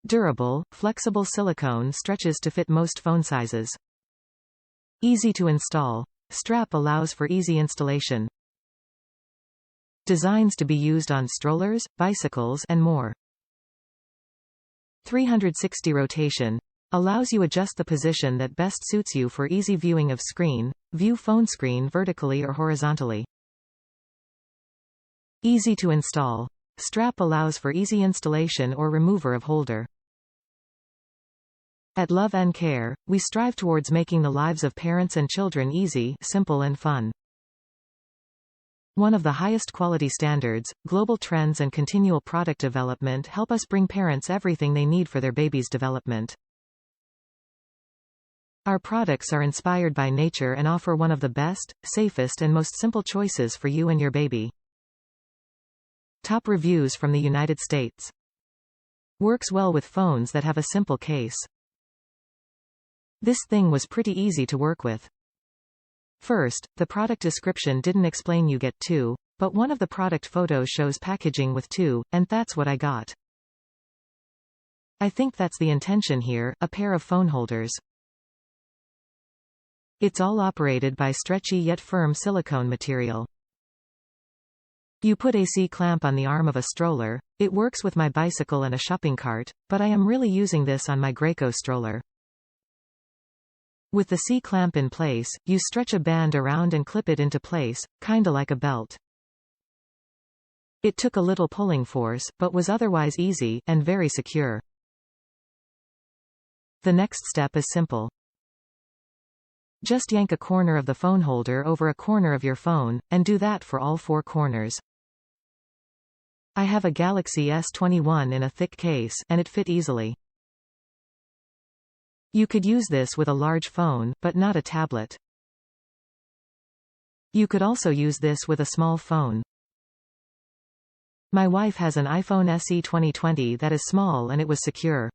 Durable, flexible silicone stretches to fit most phone sizes. Easy to install. Strap allows for easy installation. Designs to be used on strollers, bicycles and more. 360 rotation. Allows you adjust the position that best suits you for easy viewing of screen. View phone screen vertically or horizontally. Easy to install. Strap allows for easy installation or remover of holder. At Love & Care, we strive towards making the lives of parents and children easy, simple and fun. One of the highest quality standards, global trends and continual product development help us bring parents everything they need for their baby's development. Our products are inspired by nature and offer one of the best, safest and most simple choices for you and your baby. Top reviews from the United States. Works well with phones that have a simple case. This thing was pretty easy to work with. First, the product description didn't explain you get 2, but one of the product photos shows packaging with 2, and that's what I got. I think that's the intention here, a pair of phone holders. It's all operated by stretchy yet firm silicone material. You put a C-clamp on the arm of a stroller. It works with my bicycle and a shopping cart, but I am really using this on my Graco stroller. With the C-clamp in place, you stretch a band around and clip it into place, kinda like a belt. It took a little pulling force, but was otherwise easy, and very secure. The next step is simple. Just yank a corner of the phone holder over a corner of your phone, and do that for all 4 corners. I have a Galaxy S21 in a thick case, and it fit easily. You could use this with a large phone, but not a tablet. You could also use this with a small phone. My wife has an iPhone SE 2020 that is small and it was secure.